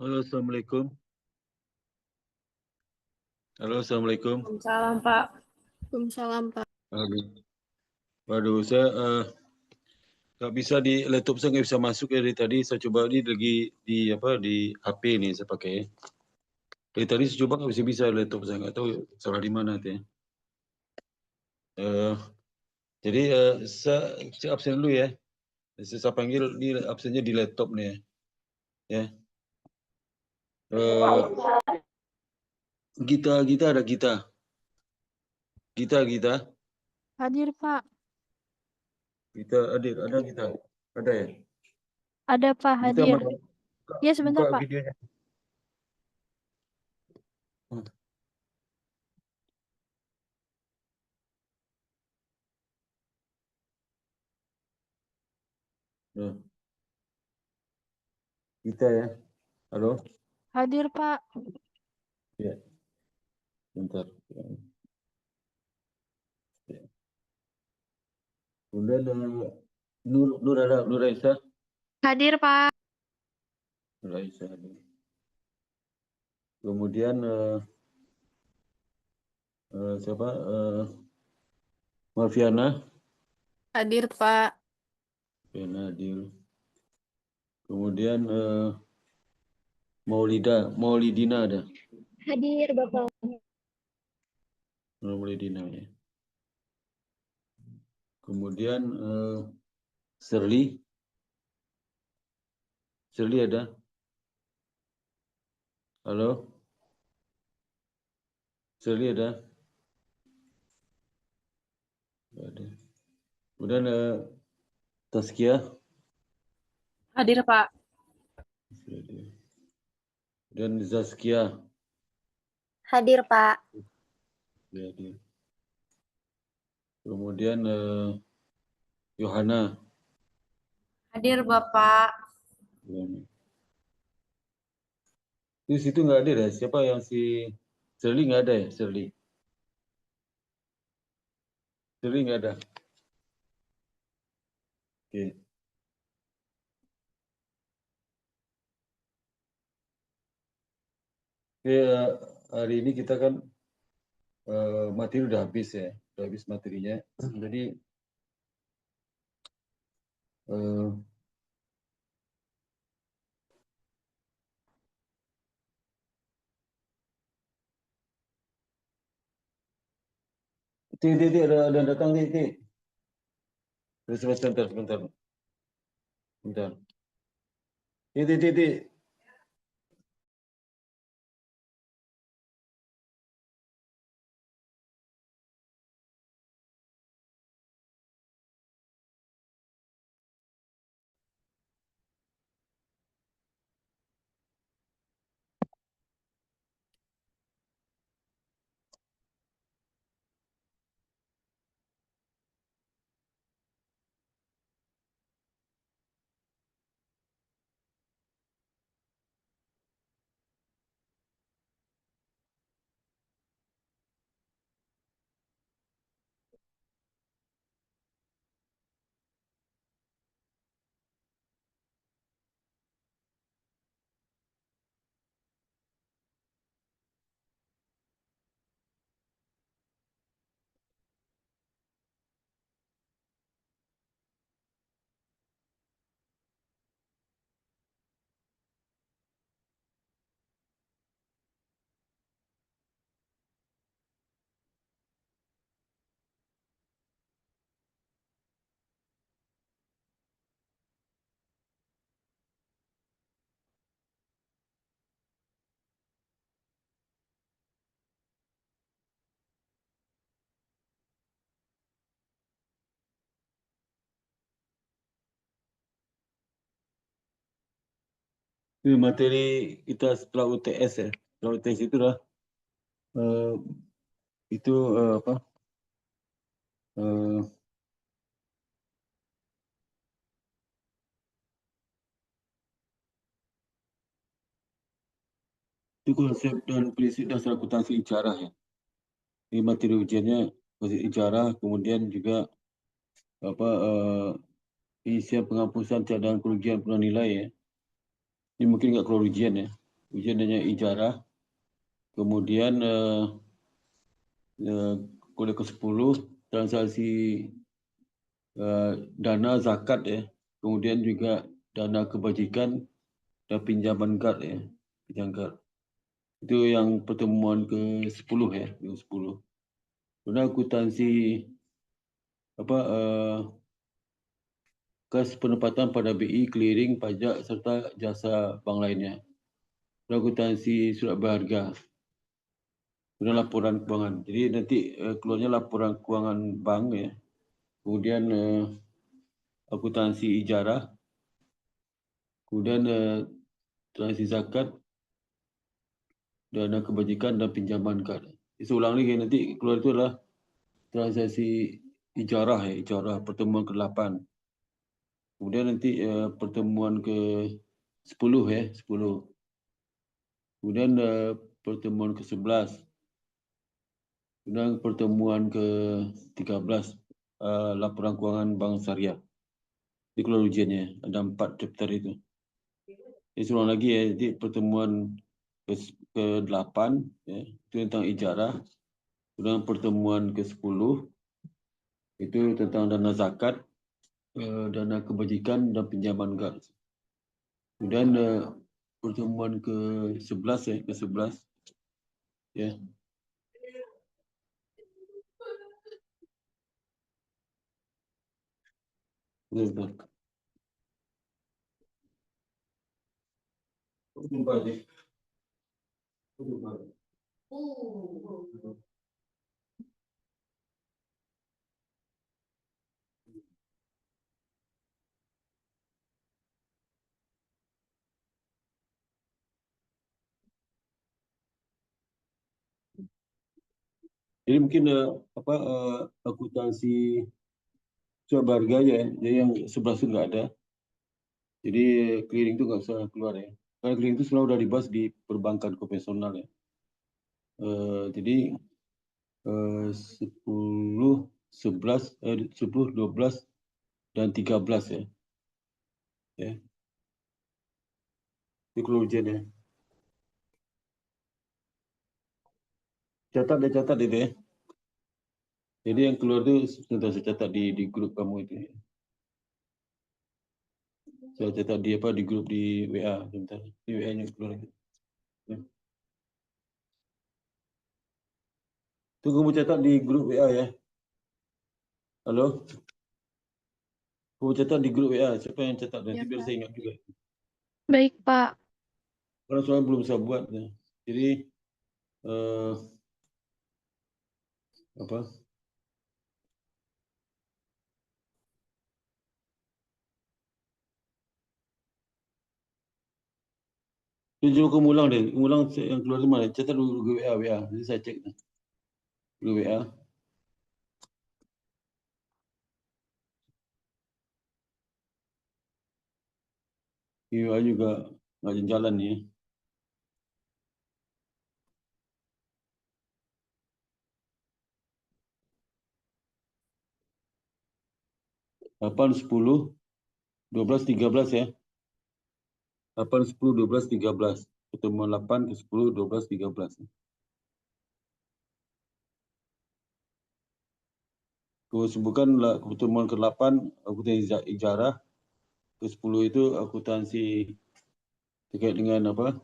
Halo, Assalamualaikum. Halo, Assalamualaikum. Waalaikumsalam, Pak. Waalaikumsalam, Pak. Waduh, saya nggak bisa di laptop saya nggak bisa masuk ya dari tadi. Saya coba ini lagi di HP nih saya pakai. Dari tadi saya coba nggak bisa laptop saya nggak tahu salah di mana tuh ya. Eh, jadi saya absen dulu ya. Saya panggil di absennya di laptop nih ya. Ya. Eh, Gita ada Gita. Gita. Hadir, Pak. Gita ada Gita. Ada ya? Ada, Pak, Gita hadir. mana? Ya, sebentar, Buka Pak. videonya. Nah, Gita ya. Halo? Hadir, Pak. Ya, bentar. Kemudian Nur Aisyah. Hadir, Pak. Nur Aisyah. Kemudian siapa? Malviana. Hadir, Pak. Malviana hadir. Kemudian Maulidina ada. Hadir, Bapak. Maulidina ya. Kemudian Shirley ada. Halo? Shirley ada? Nggak ada. Kemudian Taskia. Hadir, Pak. Dan Zaskia. Hadir, Pak. Hadir. Kemudian Yohana. Hadir, Bapak. Di situ nggak ada ya? Siapa yang si Shirley nggak ada ya? Shirley nggak ada. Oke. Oke, hari ini kita kan materi udah habis ya, udah habis materinya. Jadi ada datang Ti. Sebentar. Ti. Ini materi kita setelah UTS ya. Setelah UTS itu lah itu apa? Itu konsep dan prinsip dasar akuntansi ijarah ya. Ini materi ujiannya konsep ijarah, kemudian juga apa isian penghapusan cadangan kerugian pernah nilai ya. Ini mungkin nggak keluar ujian ya. ujiannya ijarah. Kemudian kuliah ke-10 transaksi dana zakat ya. Kemudian juga dana kebajikan dan pinjaman kad ya. Pinjaman kad. Itu yang pertemuan ke-10 ya, yang 10. Kemudian akuntansi kas penempatan pada BI, clearing, pajak serta jasa bank lainnya. Dan akuntansi surat berharga. Kemudian laporan keuangan. Jadi nanti keluarnya laporan keuangan bank ya. Kemudian akuntansi ijarah. Kemudian transaksi zakat, dana kebajikan dan pinjaman kad. Seulang lagi nanti keluar itu adalah transaksi ijarah ya, ijarah pertemuan ke-8. Kemudian nanti pertemuan ke-10 ya, 10. Kemudian pertemuan ke-11. Kemudian pertemuan ke-13 laporan keuangan bank syariah. Di keluar ujiannya ada 4 chapter itu. Jadi seulang lagi ya, jadi pertemuan ke-8 ya, itu tentang ijarah. Kemudian pertemuan ke-10 itu tentang dana zakat, dana kebajikan dan pinjaman kad. Kemudian pertemuan ke-11 ya, ke-11 ya. Betul. Jadi mungkin akuntansi surat berharga ya, jadi yang 11 itu nggak ada. Jadi clearing itu nggak usah keluar ya. Karena clearing itu selalu udah dibahas di perbankan konvensional ya. Jadi 10, 11, 10, 12, dan 13 ya. Ya. Itu keluar ujian ya. Catat itu ya. Jadi yang keluar itu sudah saya catat di grup kamu itu. Ya. Saya catat di grup di WA sebentar. Di WA-nya keluar. Ya. Tunggu kamu catat di grup WA ya. Halo? Kamu catat di grup WA. Siapa yang catat nanti Ya, biar Pak. saya ingat juga. Baik, Pak. Karena soalnya belum saya buat. Ya. Jadi apa? Coba kamu ulang deh. Ulang yang keluar itu mana? Catat dulu grup WA. Nanti saya cek. Grup WA. WA juga nggak jalan ya. 8, 10, 12, 13 ya. 8, 10, 12, 13. Pertemuan 8 ke 10, 12, 13. Kau sebutkan pertemuan ke-8 akuntansi ijarah, ke-10 itu akuntansi terkait dengan apa?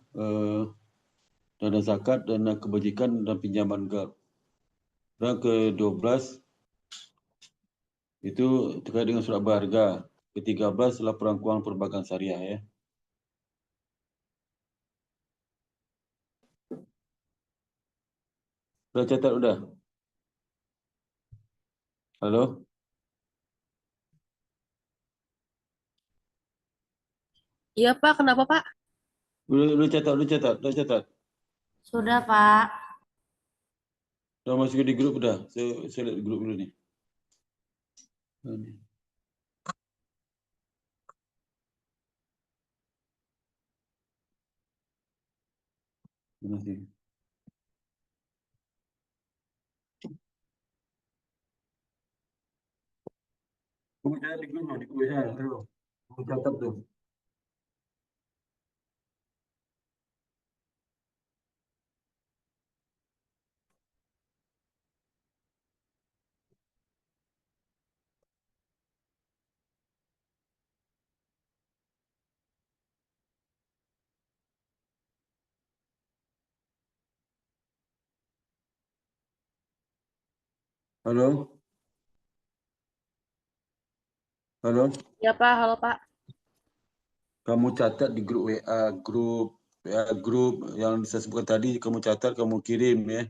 Dana zakat, dana kebajikan dan pinjaman kad. Dan ke-12 itu terkait dengan surat berharga. Ke-13 laporan keuangan perbankan syariah ya. Sudah catat udah? Halo? Iya, Pak. Kenapa, Pak? Udah catat. Sudah, Pak. Udah masuk di grup udah. Saya lihat di grup dulu nih. Ini. Mana sih? Kamu catat di grup loh, di WA. Kamu catat tuh. Halo, halo. Iya, Pak. Halo, Pak. Kamu catat di grup WA, grup yang saya sebutkan tadi. Kamu catat, kamu kirim ya.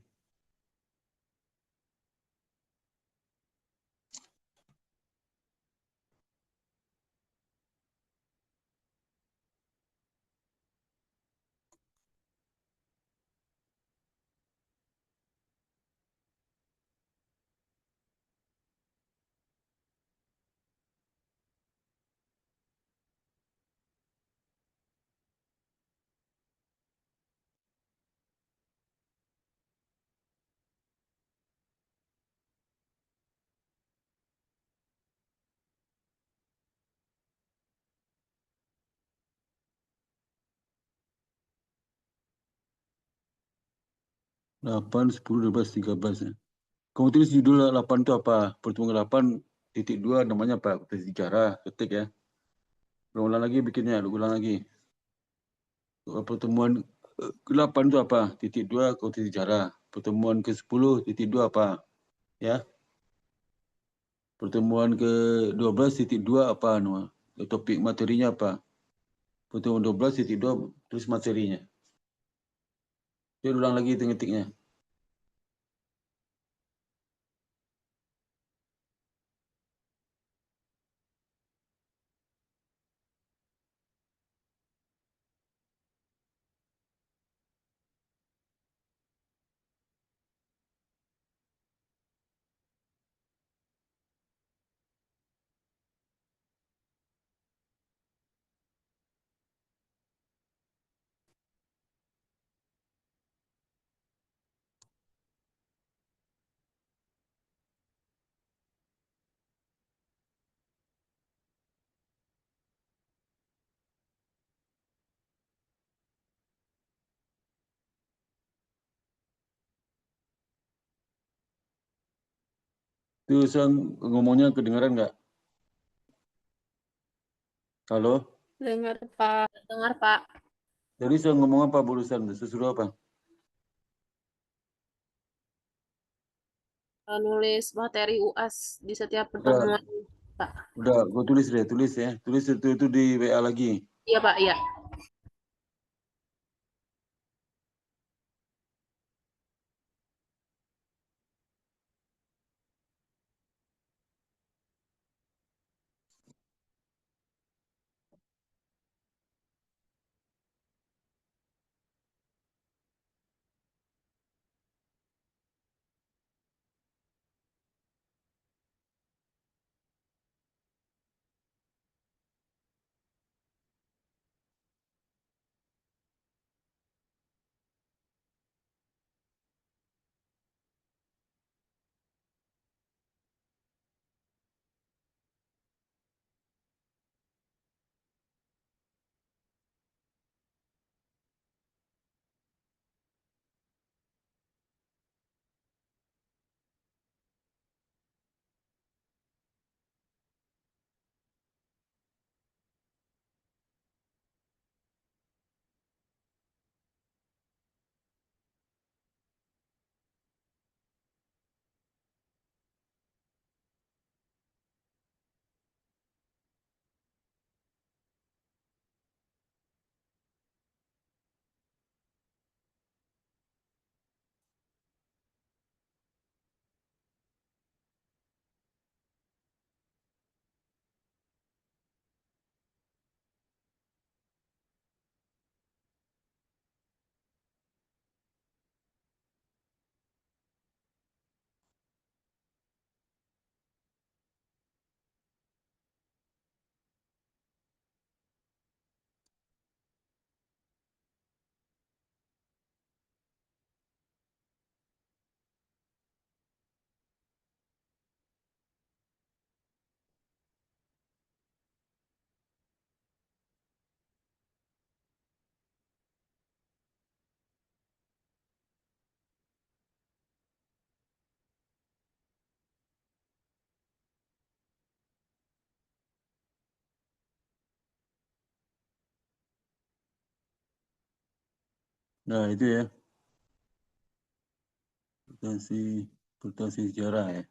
Delapan, 10, 12, 13. Ya. Kamu tulis judul 8 itu apa? Pertemuan 8.2 namanya apa? Sejarah, ketik ya. Ulang lagi bikinnya, ulang lagi. Pertemuan 8 itu apa? Titik 2 kau tulis sejarah. Pertemuan ke-10 titik 2 apa? Ya. Pertemuan ke-12 titik 2 apa? Topik materinya apa? Pertemuan 12 titik 2 tulis materinya. Dia ulang lagi itu ngetiknya. Itu saya ngomongnya kedengaran nggak? Halo? Dengar, Pak. Dengar, Pak. Jadi saya ngomong apa barusan? Saya suruh apa? Nulis materi UAS di setiap Udah, pertemuan, Pak. udah. Gue tulis deh, tulis ya. Tulis itu di WA lagi. Iya, Pak. Iya. Nah, itu ya. Potensi sejarah ya.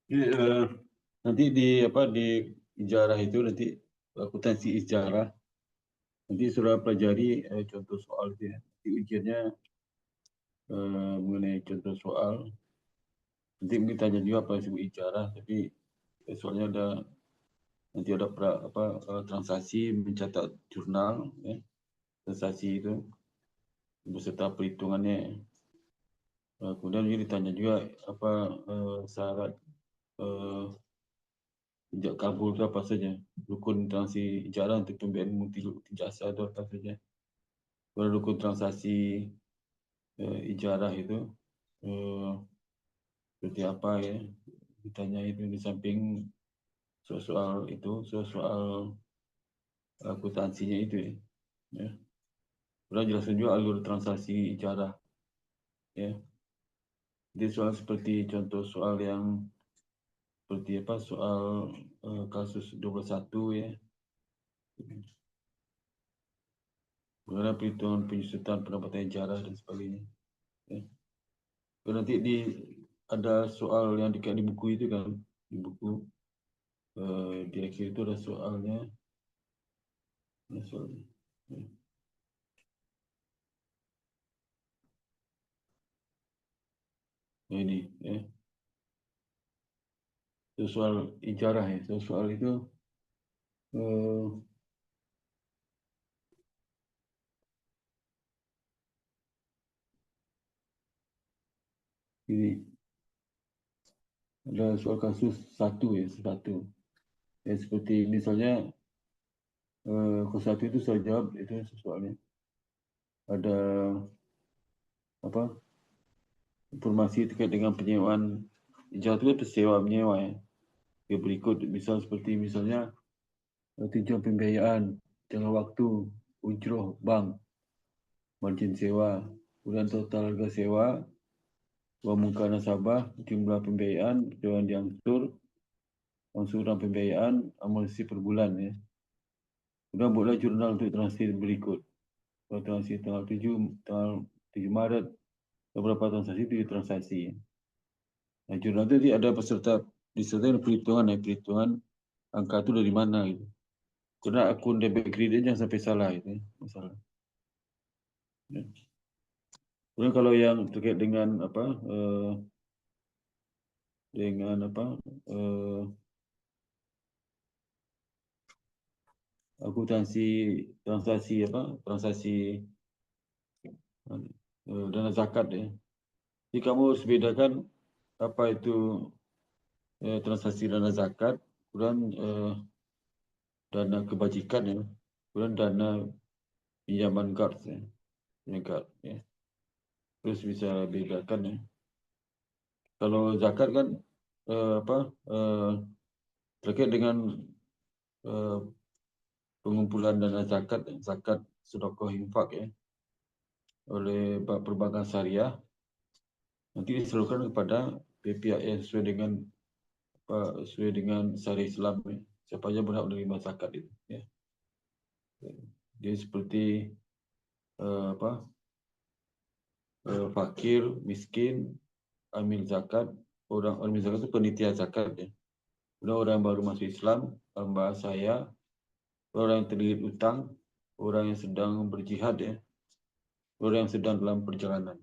Jadi, nanti di ijarah itu nanti akuntansi ijarah nanti sudah pelajari contoh soal itu ya. Nanti ujiannya mengenai contoh soal. Nanti mungkin tanya juga apa yang disebut ijarah, tapi soalnya nanti ada transaksi mencatat jurnal ya. Transaksi itu beserta perhitungannya. Kemudian juga ditanya juga apa syarat sejak kabul itu apa saja, rukun transaksi ijarah untuk pembiayaan multi jasa itu apa saja. Kalau rukun transaksi ijarah itu seperti apa ya, ditanya itu di samping soal akuntansinya itu ya. Sudah jelaskan juga alur transaksi ijarah ya. Jadi soal seperti contoh soal yang seperti apa soal kasus 21 ya. Bagaimana perhitungan penyusutan pendapatan ijarah dan sebagainya. Ya. Nanti ada soal yang dekat di buku itu kan, di buku di akhir itu ada soalnya. Ada soalnya. Ya. Ini ya. Soal ijarah ya. Soal itu ini ada soal kasus satu ya, satu. Ya, seperti misalnya satu itu saya jawab itu soalnya ada apa informasi terkait dengan penyewaan ijarah itu sewa menyewa ya. Ya, berikut misal seperti misalnya tujuan pembiayaan, jangka waktu, ujroh bank, margin sewa, kemudian total harga sewa, uang muka nasabah, jumlah pembiayaan, tujuan diangsur, angsuran pembiayaan, amortisi per bulan ya. Kemudian buatlah jurnal untuk transaksi berikut. Kalau transaksi tanggal 7 Maret, beberapa transaksi 7 transaksi. Nah, jurnal itu ada peserta disertai perhitungan ya, perhitungan angka itu dari mana gitu. Karena akun debit kredit jangan sampai salah itu masalah. Ya. Kemudian kalau yang terkait dengan akuntansi transaksi dana zakat ya. Jadi kamu harus bedakan apa itu transaksi dana zakat, kemudian dana kebajikan ya, kemudian dana pinjaman kars ya, ya. Terus bisa bedakan ya. Kalau zakat kan terkait dengan pengumpulan dana zakat sedekah infak ya oleh perbankan syariah nanti disalurkan kepada pihak yang sesuai dengan syariat Islam ya. Siapa aja berhak menerima zakat itu ya. Dia seperti fakir, miskin, amil zakat, orang zakat itu penitia zakat ya. Orang baru masuk Islam, hamba saya, orang yang terlilit utang, orang yang sedang berjihad ya, orang yang sedang dalam perjalanan.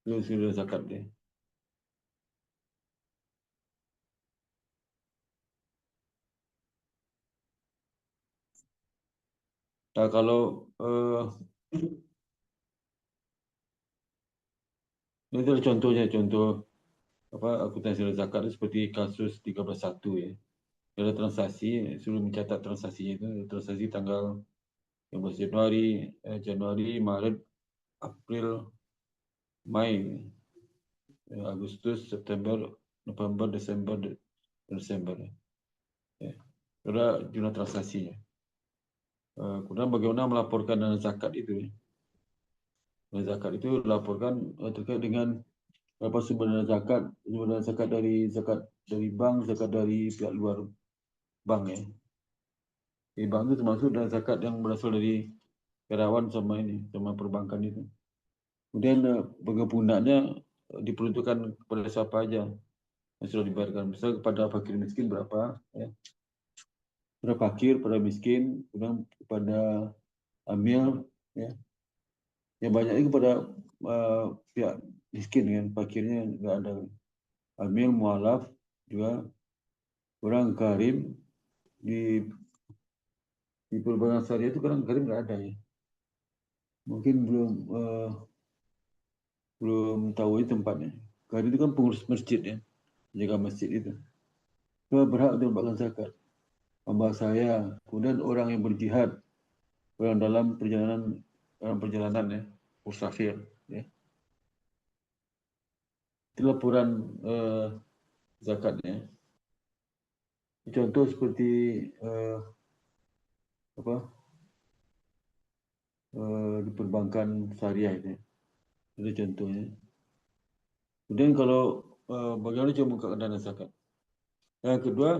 Itu sudah zakat dia. Nah, kalau ini adalah contohnya, contoh akuntansi zakat seperti kasus 13.1 ya. Ada transaksi, suruh mencatat transaksinya itu, transaksi tanggal 15 Januari, Maret, April, Mei, Agustus, September, November, Desember. Ya. Ada jumlah transaksinya. Kemudian bagaimana melaporkan dana zakat itu? Dana zakat itu dilaporkan terkait dengan apa sumber dana zakat dari bank, zakat dari pihak luar bank ya. Di bank itu termasuk dana zakat yang berasal dari karyawan sama perbankan itu. Kemudian penggunaannya diperuntukkan kepada siapa aja yang sudah dibayarkan. Misal kepada fakir miskin berapa, ya. Kepada fakir, pada miskin, kemudian kepada amil, ya. Yang banyaknya kepada pihak miskin kan, fakirnya nggak ada. Amil, mualaf, juga orang karim di perbankan syariah itu kadang karim nggak ada ya. Mungkin belum tahu itu tempatnya. Karim itu kan pengurus masjid ya, jaga masjid itu. Dia berhak untuk mendapatkan zakat. Hamba saya, kemudian orang yang berjihad, orang dalam perjalanan ya, musafir ya. Itu laporan zakatnya. Contoh seperti di perbankan syariah itu. Itu contohnya. Kemudian kalau bagaimana cara membuka dana zakat? Yang kedua,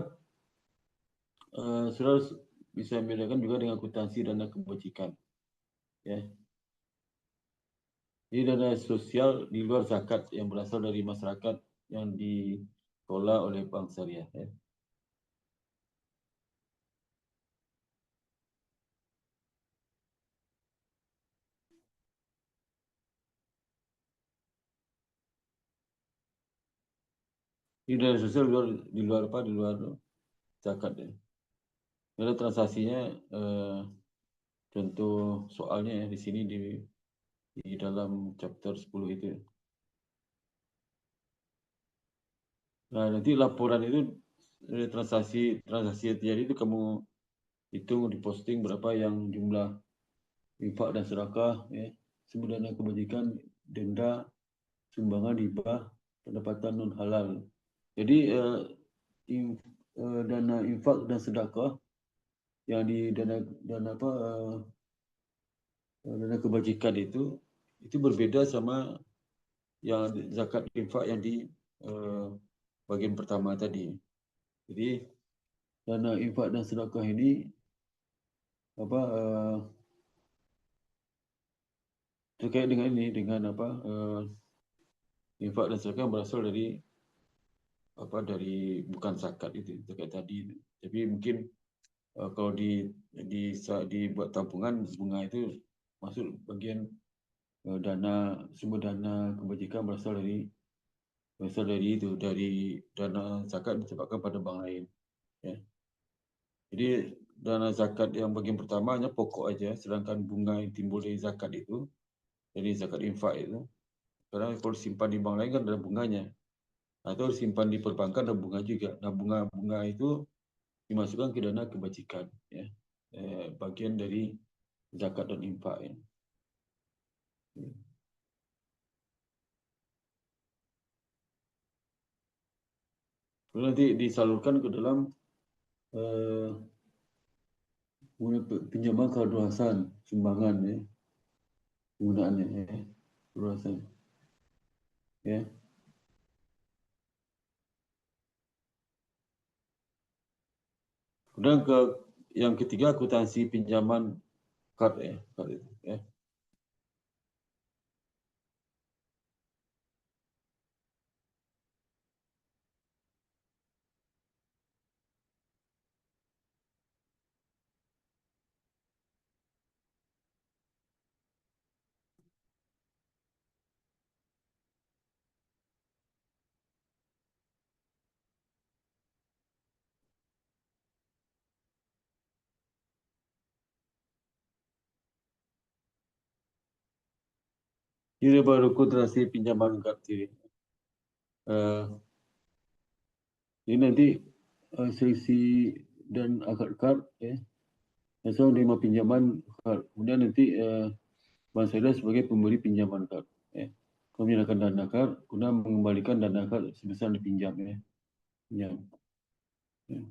saudara bisa membedakan juga dengan akuntansi dana kebajikan. Ya. Jadi dana sosial di luar zakat yang berasal dari masyarakat yang dikelola oleh bank syariah. Ya. Ini dana sosial di luar apa? Di luar zakat. Ya. Ada transaksinya, contoh soalnya ya, di sini di dalam chapter 10 itu. Nah, nanti laporan itu transaksi yang terjadi itu kamu hitung, diposting berapa yang jumlah infak dan sedekah, ya, sumber dana kebajikan, denda, sumbangan hibah, pendapatan non halal. Jadi dana infak dan sedekah yang di dana kebajikan itu berbeda sama yang zakat infak yang di bagian pertama tadi. Jadi dana infak dan sedekah ini terkait dengan infak dan sedekah berasal dari bukan zakat itu terkait tadi. Tapi mungkin kalau dibuat tabungan bunga itu masuk bagian sumber dana kebajikan berasal dari dana zakat disebabkan pada bank lain. Ya. Jadi dana zakat yang bagian pertama hanya pokok aja, sedangkan bunga yang timbul dari zakat itu, dari zakat infak itu, karena kalau simpan di bank lain kan ada bunganya, atau simpan di perbankan ada bunga juga. Nah bunga itu dimasukkan ke dana kebajikan, ya, bagian dari zakat dan infak. Ya. Kemudian nanti disalurkan ke dalam pinjaman keharusan, sumbangan, ya, penggunaannya, ya, keharusan, ya. Kemudian yang ketiga akuntansi pinjaman kad, ya, kad itu, ya. Ini baru akuntansi pinjaman kad ini. Ini nanti selisih dan akad kad, ya, asal menerima pinjaman kad. Kemudian nanti bank syariah sebagai pemberi pinjaman kad, ya. Menyerahkan dana kad, kemudian mengembalikan dana kad sebesar dipinjam, ya. Pinjam. Ya.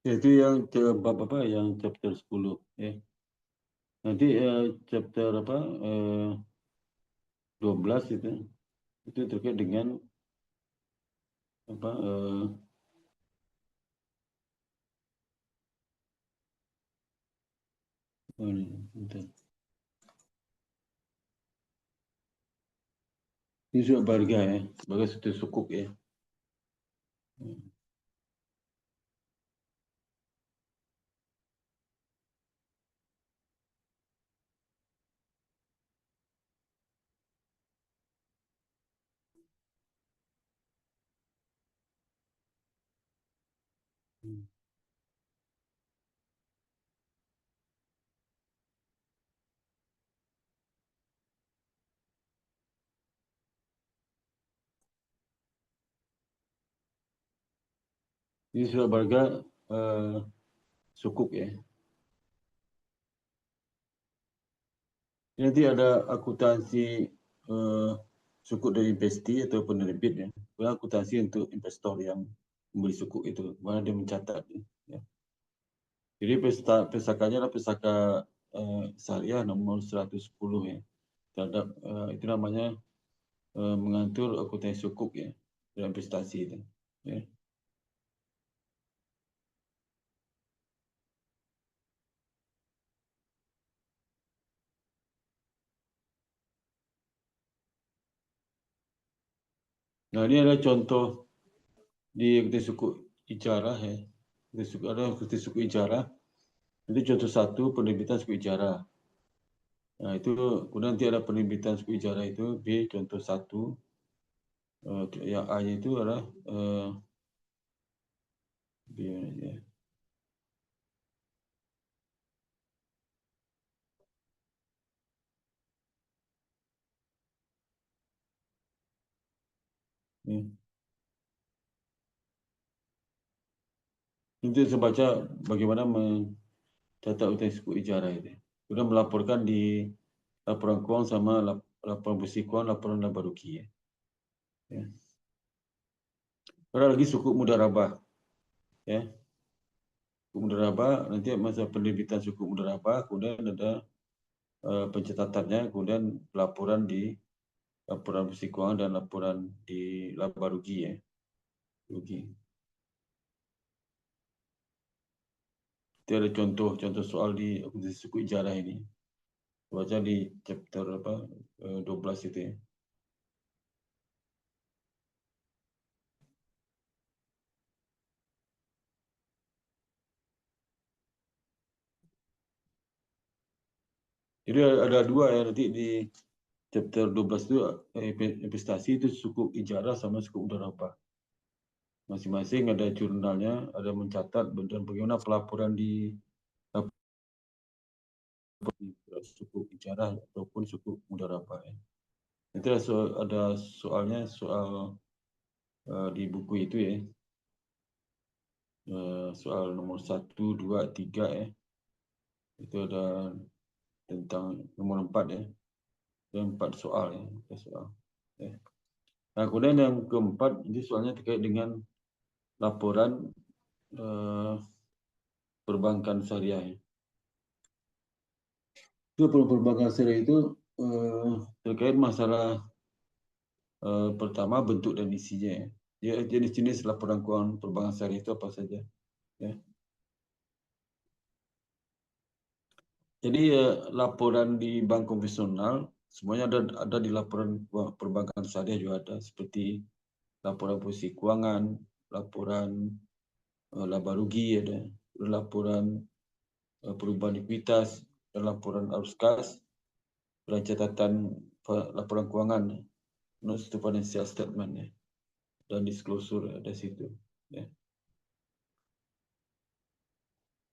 Itu yang bab apa yang chapter 10 ya. Nanti chapter apa 12 itu terkait dengan apa bentar. Ini sudah barga ya, sebagai satu sukuk ya. Ini sudah barga sukuk ya. Nanti ada akuntansi sukuk dari investi atau penerbit ya. Akuntansi untuk investor yang membeli sukuk itu, mana dia mencatat ya. Jadi pesakanya adalah pesaka syariah nomor 110 ya. Terhadap itu namanya mengatur akuntansi sukuk ya dalam investasi itu. Ya. Nah ini adalah contoh di akuntansi sukuk ijarah ya. Ada akuntansi sukuk ijarah. Itu contoh satu penerbitan sukuk ijarah. Nah itu kemudian nanti ada penerbitan suku ijarah itu B contoh satu yang A itu adalah B ya. Nanti saya baca bagaimana mencatat utang suku ijarah itu. Kemudian melaporkan di laporan keuangan sama laporan bersih keuangan, laporan laba rugi ya. Ya. Ada lagi suku mudarabah ya. Suku mudarabah nanti masa penerbitan suku mudarabah, kemudian ada pencatatannya, kemudian laporan di laporan bersih keuangan dan laporan di laba rugi ya. Rugi. Itu ada contoh soal di akuntansi suku ijarah ini. Baca di chapter 12 itu ya. Jadi ada dua ya nanti di chapter 12 itu investasi itu suku ijarah sama suku mudarabah. Masing-masing ada jurnalnya, ada mencatat dan bagaimana pelaporan di suku ijarah ataupun suku mudarabah ya. Itu ada soalnya soal di buku itu ya. Soal nomor 1, 2, 3 ya. Itu ada tentang nomor 4 ya. Ada 4 soal ya. 4 soal. Ya. Nah, kemudian yang keempat, ini soalnya terkait dengan laporan perbankan syariah. Itu perbankan syariah itu terkait masalah pertama bentuk dan isinya. Ya, jenis-jenis laporan keuangan perbankan syariah itu apa saja. Ya. Jadi laporan di bank konvensional semuanya ada di laporan perbankan syariah juga ada, seperti laporan posisi keuangan, laporan laba rugi ada, laporan perubahan likuiditas, dan laporan arus kas, dan catatan laporan keuangan, notes to financial statement ya, dan disclosure ada situ. Ya.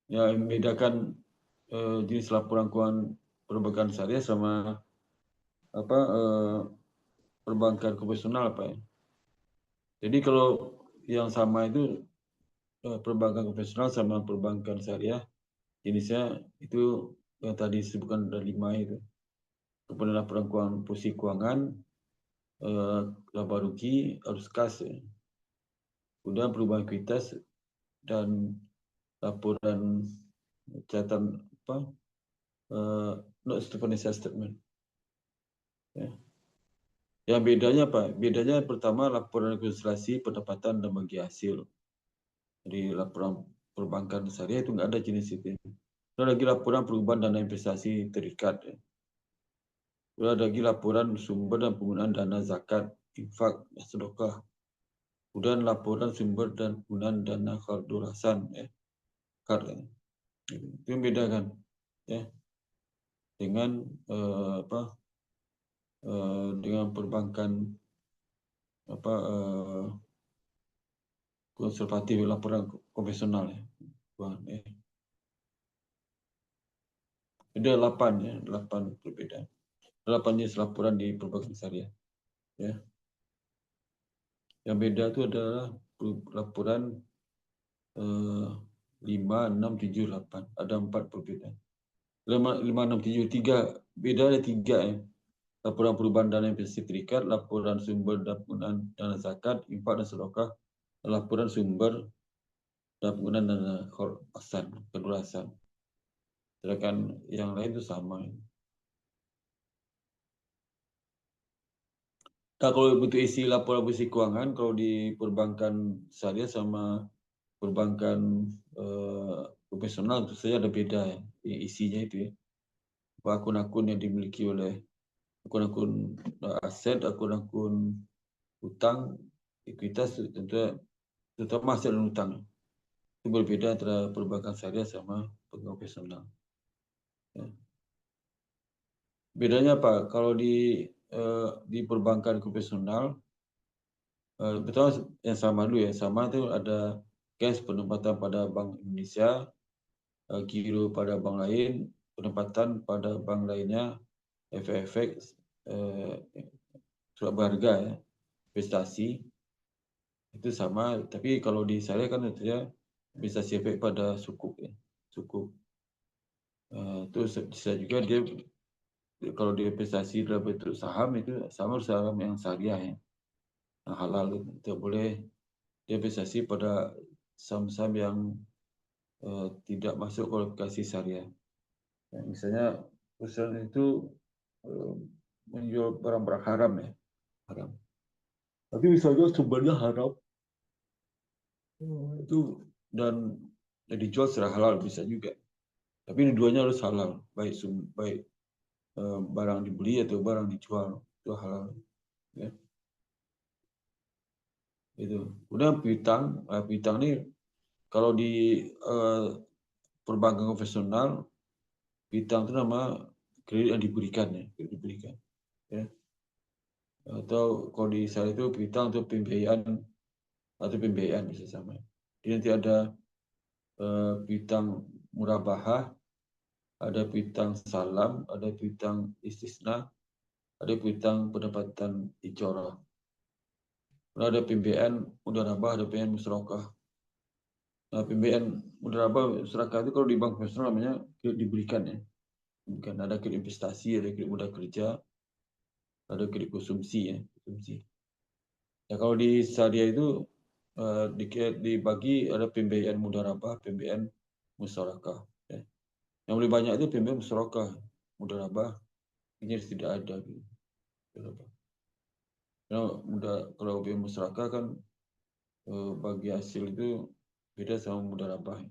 Yang membedakan jenis laporan keuangan perbankan syariah sama apa perbankan konvensional apa ya. Jadi kalau yang sama itu perbankan konvensional sama perbankan syariah jenisnya itu yang tadi disebutkan ada 5 itu. Kemudian laporan keuangan posisi keuangan, laba rugi, arus kas, ya. Kemudian perubahan likuiditas dan laporan catatan not financial statement. Ya. Yang bedanya apa? Bedanya pertama laporan rekonsiliasi pendapatan dan bagi hasil. Jadi laporan perbankan syariah itu nggak ada jenis itu. Ada lagi laporan perubahan dana investasi terikat. Ada lagi laporan sumber dan penggunaan dana zakat, infak, dan sedekah. Kemudian laporan sumber dan penggunaan dana kardolasan. Itu yang bedakan. Ya. Dengan dengan perbankan konservatif, laporan konvensional ya. Ada 8 perbedaan. 8 jenis laporan di perbankan syariah. Ya. Yang beda itu adalah laporan 5, 6, 7, 8. Ada 4 perbedaan. 5, 6, 7, 3. Beda ada 3 ya. Laporan perubahan dana investasi terikat, laporan sumber dan penggunaan dana zakat, infak dan sedekah, laporan sumber dan penggunaan dana kedurasan. Sedangkan yang lain itu sama. Nah, kalau bentuk isi laporan bersih keuangan, kalau di perbankan syariah sama perbankan konvensional itu saja ada beda ya, isinya itu ya. Akun-akun yang dimiliki oleh akun-akun aset, akun-akun utang, ekuitas, terutama aset dan utang. Itu berbeda antara perbankan syariah sama konvensional. Ya. Bedanya apa? Kalau di perbankan konvensional, betul yang sama dulu ya. Sama itu ada cash penempatan pada Bank Indonesia, giro pada bank lain, penempatan pada bank lainnya, efek surat berharga ya, investasi itu sama. Tapi kalau di syariah kan itu ya investasi efek pada sukuk ya, sukuk. Itu bisa juga dia kalau dia investasi dalam bentuk saham itu sama saham yang syariah ya, yang halal itu tidak boleh dia investasi pada saham-saham yang tidak masuk kualifikasi syariah. Ya, misalnya perusahaan itu menjual barang-barang haram ya, haram. Tapi misalnya sumbernya haram itu dan dijual secara halal bisa juga. Tapi dua-duanya harus halal, baik barang dibeli atau barang dijual itu halal. Ya. Itu. Kemudian piutang ini kalau di perbankan konvensional, piutang itu nama kredit yang diberikan ya, kredit diberikan. Ya. Atau kalau di syariah itu piutang untuk pembiayaan bisa sama. Jadi nanti ada piutang murabahah, ada piutang salam, ada piutang istisna, ada piutang pendapatan ijarah. Ada pembiayaan mudharabah, ada pembiayaan musyarakah. Nah, pembiayaan mudharabah musyarakah itu kalau di bank konvensional namanya kredit diberikan ya. Bukan ada kredit investasi, ada kredit modal kerja, ada kredit konsumsi ya, konsumsi. Ya kalau di syariah itu dibagi ada pembiayaan mudharabah, pembiayaan musyarakah. Ya. Yang lebih banyak itu pembiayaan musyarakah, mudharabah ini tidak ada. Kalau pembiayaan musyarakah kan bagi hasil itu beda sama mudharabah.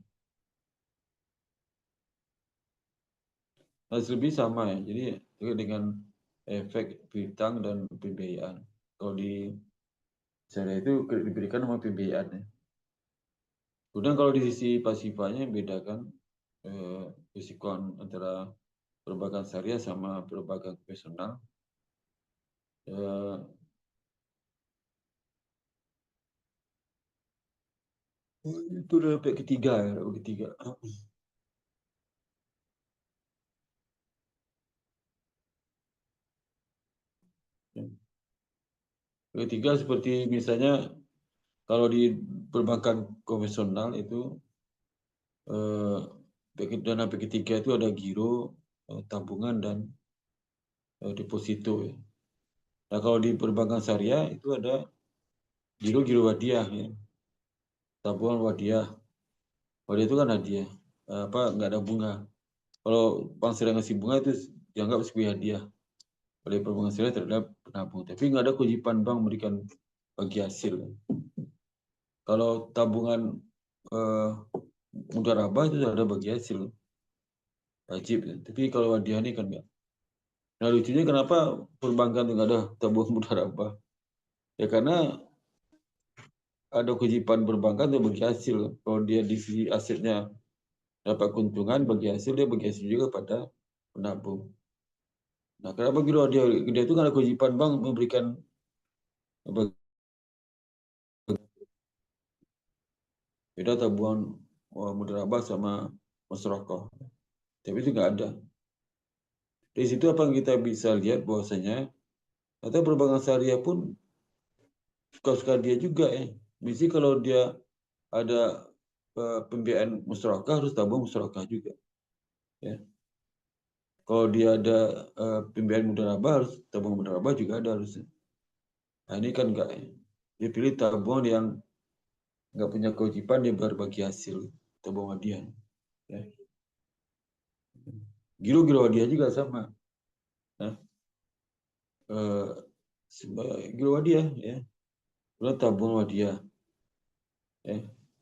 Hasil lebih sama ya, jadi dengan efek piutang dan pembiayaan. Kalau di syariah itu diberikan nama pembiayaan ya. Kemudian kalau di sisi pasifanya bedakan risiko antara perbankan syariah sama perbankan konvensional. Itu udah pihak ketiga ya, ketiga. Ketiga seperti misalnya kalau di perbankan konvensional itu dana P3 itu ada giro, tabungan dan deposito. Ya. Nah kalau di perbankan syariah itu ada giro wadiah, ya. Tabungan wadiah Kalau dia itu kan hadiah, nggak ada bunga. Kalau bank syariah ngasih bunga itu dianggap sebagai hadiah oleh perbankan syariah terhadap penabung. Tapi nggak ada kewajiban bank memberikan bagi hasil. Kalau tabungan mudharabah itu ada bagi hasil, wajib. Tapi kalau hadiah ini kan nggak. Nah lucunya kenapa perbankan itu nggak ada tabungan mudharabah? Ya karena ada kewajiban perbankan untuk bagi hasil. Kalau dia di sisi asetnya dapat keuntungan, bagi hasil dia bagi hasil juga pada penabung. Nah kenapa gitu dia itu kan ada kewajiban bank memberikan beda tabungan mudharabah sama musyarakah. Tapi itu nggak ada. Dari situ apa yang kita bisa lihat bahwasanya atau perbankan syariah pun suka-suka dia juga ya. Mesti kalau dia ada pembiayaan musyarakah harus tabung musyarakah juga. Ya. Kalau dia ada pembiayaan mudharabah harus tabung mudharabah juga ada harusnya. Nah ini kan enggak ya. Dia pilih tabungan yang nggak punya kewajiban dia berbagi hasil tabungan dia. Ya. Giro hadiah juga sama. Nah, giro hadiah ya. Kemudian tabung hadiah.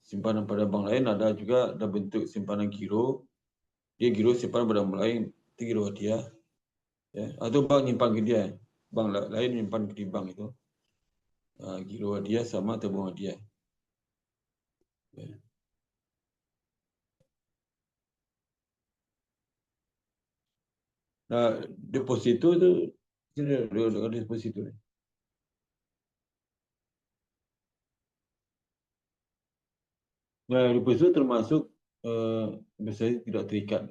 Simpanan pada bank lain ada juga ada bentuk simpanan giro. Dia giro simpanan pada bank lain itu giro hadiah. Ya. Atau bank nyimpan ke dia. Bank lain nyimpan di bank itu. Giro hadiah sama tabung hadiah. Ya. Nah, deposito itu ini ada deposito. Nah, deposito termasuk biasanya tidak terikat.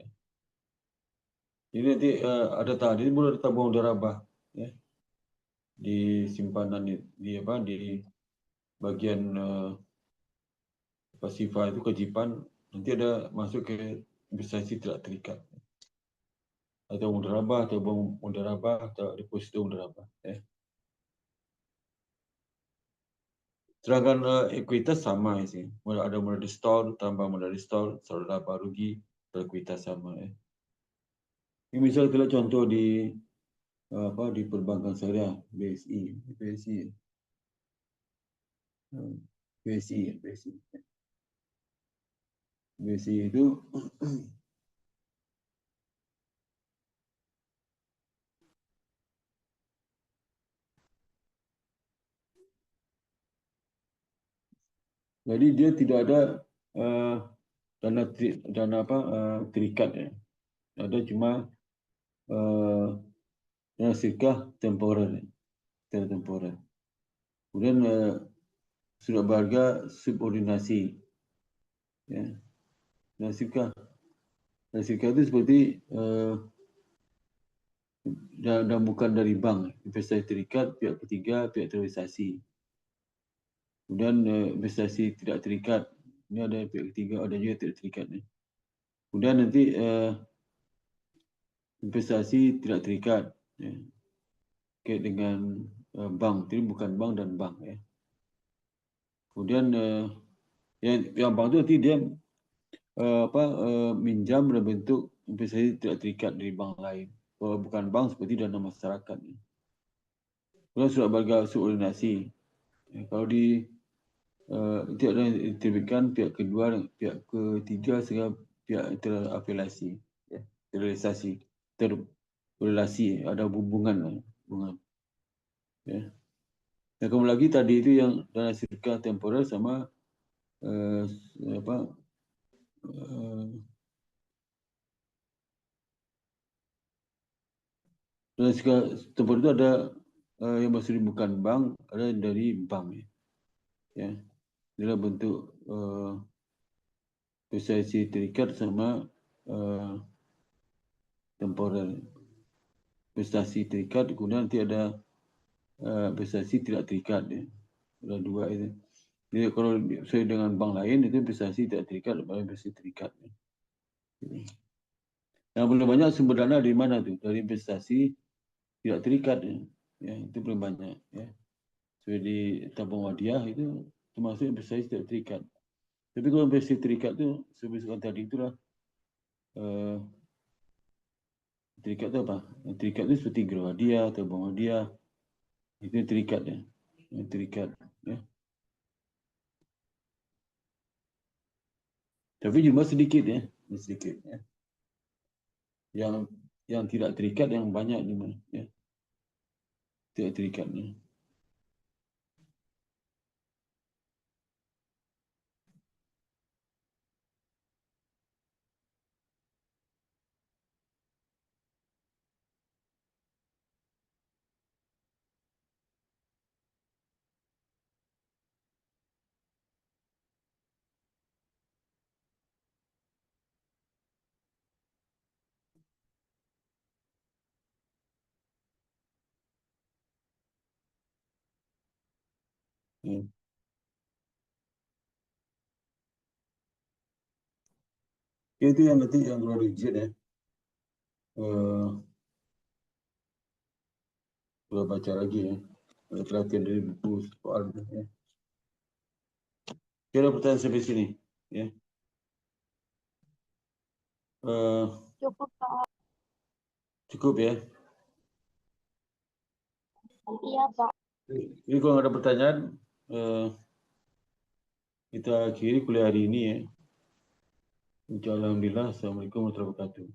Jadi nanti ada tadi boleh ada tabung mudharabah ya di simpanan di bagian pasifa itu kewajiban nanti ada masuk ke investasi tidak terikat atau mudharabah atau deposito mudharabah ya. Sedangkan ekuitas sama ya sih. Ada modal store tambah modal store, saldo laba rugi, ekuitas sama ya. Ini misal kita lihat contoh di di perbankan syariah BSI itu jadi dia tidak ada dana terikat ya. Ada cuma dana sedekah temporer. Kemudian surat berharga subordinasi. Ya. Dana sedekah itu seperti dan bukan dari bank, investasi terikat, pihak ketiga, pihak terrealisasi. Kemudian investasi tidak terikat, ini ada pihak ketiga, ada juga tidak terikat. Kemudian nanti investasi tidak terikat, ya. Kait dengan bank, jadi bukan bank dan bank. Ya. Kemudian yang bank itu nanti dia minjam dalam bentuk investasi tidak terikat dari bank lain. Kalau bukan bank seperti dana masyarakat. Ya. Kemudian surat berharga subordinasi. Ya, kalau di itu ada diterbitkan pihak kedua, pihak ketiga serta pihak terafiliasi, ya, terrelasi, ada hubungan. Ya. Dan kemudian lagi tadi itu yang dana sedekah temporer sama dana sedekah temporer itu ada yang maksudnya bukan bank, ada dari bank. Ya. Dalam bentuk investasi terikat sama temporer. Investasi terikat, kemudian nanti ada investasi tidak terikat. Ya. Ada dua itu. Jadi kalau sesuai dengan bank lain itu investasi tidak terikat, investasi terikat. Ya. Yang paling banyak sumber dana dari mana tuh? Dari investasi tidak terikat. Ya. Ya, itu paling banyak. Ya. Seperti di tabung hadiah itu termasuk investasi tidak terikat. Tapi kalau versi terikat tu, sebesarkan tadi itulah. Terikat tu apa? Terikat tu seperti geruh hadiah atau bong hadiah. Itu terikat dia. Terikat. Ya. Tapi jumlah sedikit ya. Sedikit ya. Yang tidak terikat yang banyak jumlah. Ya. Tidak terikatnya. Ya. Itu yang nanti yang keluar ujian ya. Kalau baca lagi ya. Perhatian dari buku soal ya. Kira pertanyaan sampai sini ya. Cukup, Pak. Cukup ya. Iya, Pak. Jadi kalau ada pertanyaan, kita akhiri kuliah hari ini ya. Alhamdulillah. Assalamualaikum warahmatullahi wabarakatuh.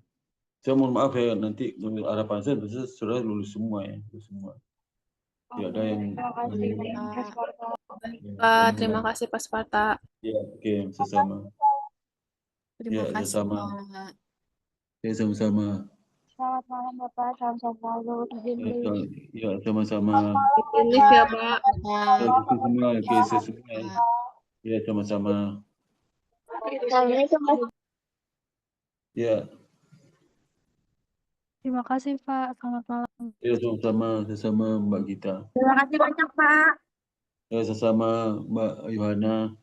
Saya mohon maaf ya, nanti menurut harapan saya sudah lulus semua ya. Lulus semua. Tidak ada yang... Terima kasih, Pak Sparta. Pak, terima kasih Pak Sparta. Ya, oke, sama-sama. Terima Ya, kasih, sama-sama. Pak. Ya, sama-sama. Selamat malam, Bapak. Salam selalu. Izin leave. Ya, sama-sama. Izin live ya Pak. Ya, kita semua, oke, saya semua. Ya, sama-sama. Assalamualaikum, Mas. Ya, Terima kasih, Pak. Selamat malam. ya, sama-sama. Sama Mbak Gita. Terima kasih banyak, Pak. Ya, sama Mbak Yohana.